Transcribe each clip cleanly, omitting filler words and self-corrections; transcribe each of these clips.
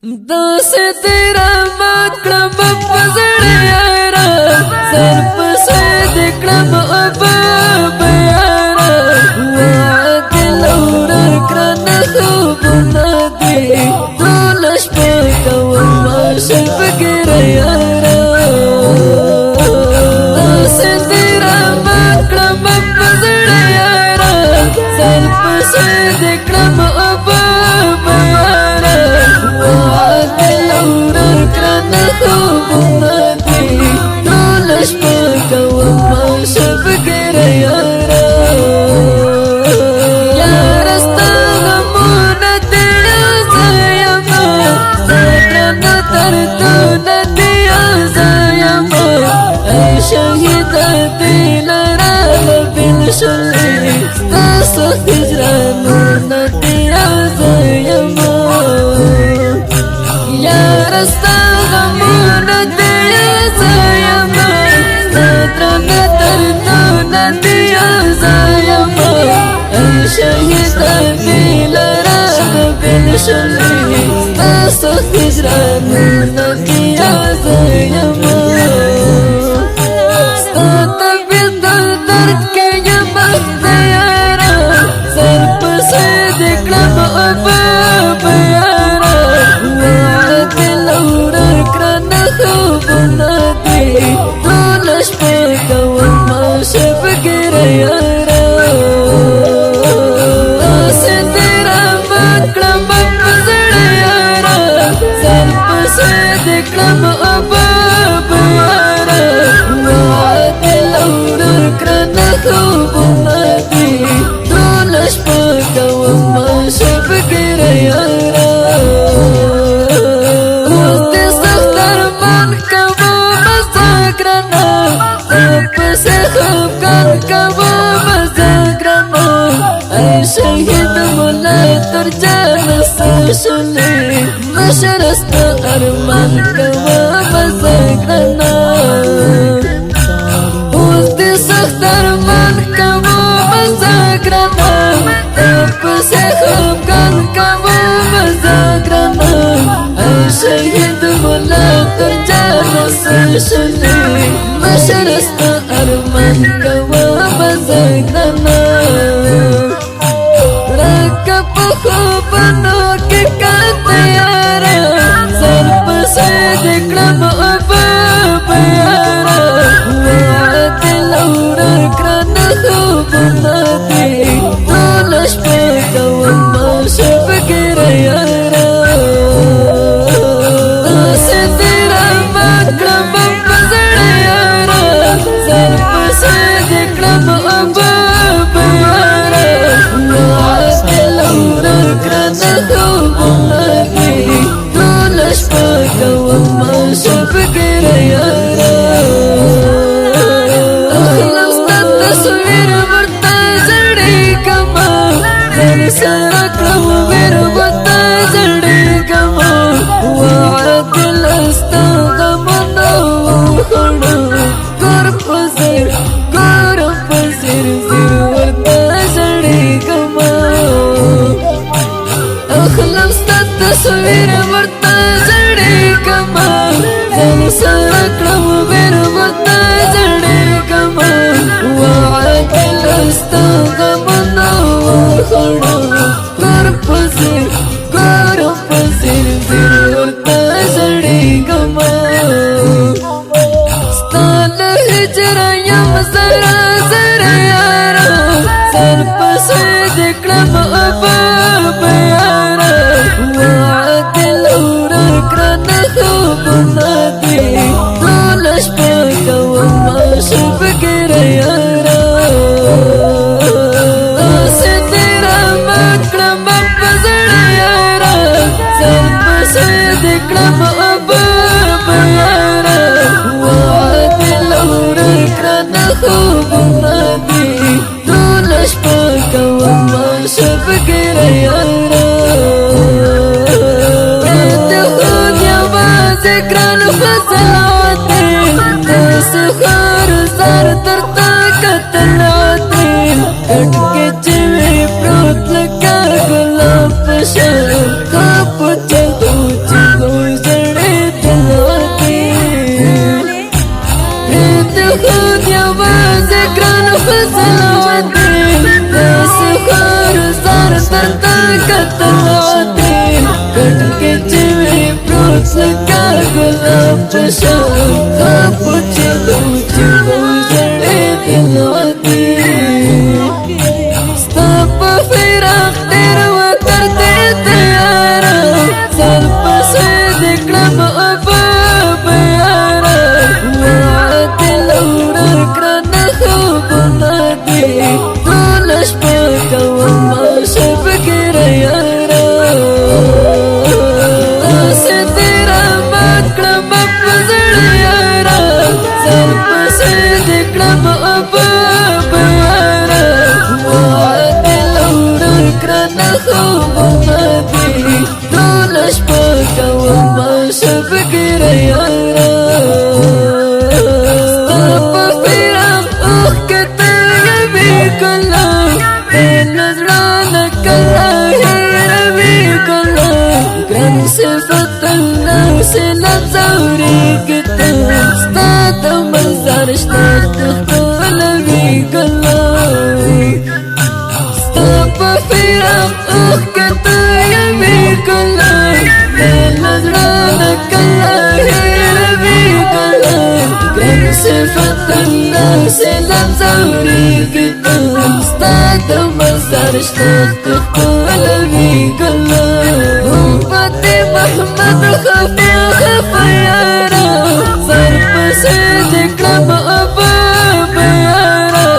दस तेरा मकरम पजड़े यारा सर पसे दिक्रम अब यारा वाद लौर करन खूब नदी दोलश पे कवमा शब गिर यारा दस तेरा मकरम पजड़े यारा सर पसे दिक्रम अब यारा वाद लौर करन खूब नदी दोलश पे कवमा शब गिर यारा यारस्ता गमुन तेरा ज़यमा ज़यन तरतु नदिया ज़यमा ऐ शहीद दिल राल बिन शुली तस हिजरान नदिया ज़यमा यारस्ता गमुन तेरा ज़यमा ज़यन तरतु नदिया ज़यमा ऐ शहीद दिल राल बिन शुली तस हिजरान नदिया ज़यमा सात बिंदु दर्द के ये वक्त यारा सर पर से दिक्रम अब यारा वाद लौर करन खूब नदी दोलश पे कवमा शब गिर यारा से तेरा मकरम पजड़े यारा सर पर से दिक्रम अब यारा वाद लौर करन खूब नदी दोलश पे कवमा शब गिर यारा उसते सख्तर मन का वो मज़ाकरना सब से खूब कर का वो मज़ाकरना ऐ शहीद मुला तुरजान से शुली मशरस्त अरमान का वो मज़ाकरना उसते सख्तर मन का वो मज़ाकरना सब से खूब कर का वो मज़ाकरना ऐ शहीद मुला तुरजान से शुली मशरस्त अरमान का वो मज़ाकरना रकब खूब नो के काते यारा सर पर से दिक्रम अब यारा वाद लौर करन खूब नदी दोलश पे कवमा शब गिर यारा से तेरा मकरम पजड़े यारा सर पर से दिक्रम अब यारा वाद लौर करन खूब नदी दोलश पे कवमा शब गिर यारा तस्वीर बरता जड़ी कमा घर सारा क्रम वीर बता जड़ी कमा वाद लस्ता गमना खड़ा कर पसिर सिर बता जड़ी कमा अखलस तस्वीर बरता जड़ी कमा घर सारा क्रम वीर बता जड़ी कमा वाद लस्ता गमना खड़ा कर पसिर बता जड़ी कमा स्थान हिजरा यम जरा जरा यारा सर पर से दिक्रम अब यारा वाद लौर करन खूब नदी दोलश पे कवमा शब गिर यारा से तेरा मकरम पजड़े यारा सर पर से दिक्रम अब यारा वाद लौर करन खूब नदी दोलश पे कवमा शब गिर यारा ज़िक्रन फज़लाते दस खार सर तर ताकत लाते कट के चिवे प्रोत लगा गुलाब शर काप चलू لکا گلاب پشان خاپو چلو چلو زڑے دلواتی ستا پا فراق دیر وکر دے تیارا سال پسے دکڑم ابا بیارا وعد لوڑا کرن خوبنا دی دولش پاکا وما شب گر یارا آسے تیرا مکڑم پزڑ یارا سال پسے دکڑم ابا بیارا وعد لوڑا کرن خوبنا دی دولش پاکا وما شب گر یارا صفت الله سلام زوري كتاب ستاد منظر اشتاق تخلوي قلبي ستاب فراق اخكت يمي قلبي نظرانك الله ربي قلبي صفت الله سلام زوري كتاب ستاد منظر اشتاق تخلوي قلبي محمد خفي خفيارا سر پسې دکړم ابا بیارا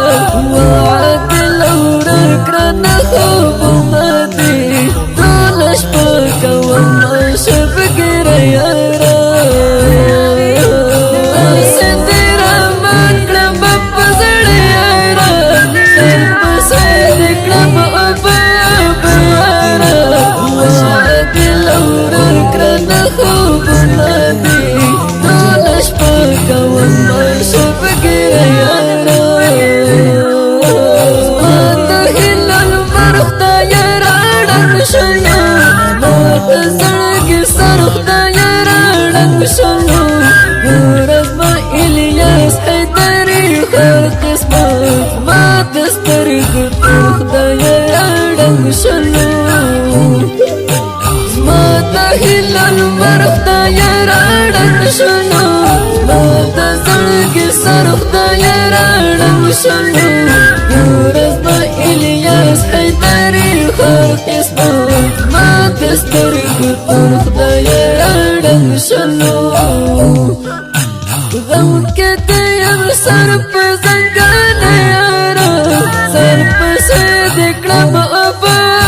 وعد لوړ کړن خوبونه دي ټول شپه کوم شب ګر یارا سندرا مکړم په زړه یارا سر پسې دکړم ابا بیارا وعد لوړ کرن خوبنا دی دولش پاکا وما شب گر یارا ماتا هلال مرختا یارا ڈنگ شنو ماتا زرگ سرختا یارا ڈنگ شنو گورد ما الیاس حیدری خر قسمت ماتا سترگ توختا یارا ڈنگ شنو هلال مرختا یارا ڈنگ شنو ماتا زرگ سرختا یارا ڈنگ شنو یورز با الیاس حیدری خر قسمت ماتا سترگ ترختا یارا ڈنگ شنو غم کے تیم سر پہ زنگان یارا سر پہ سے دکڑم ابا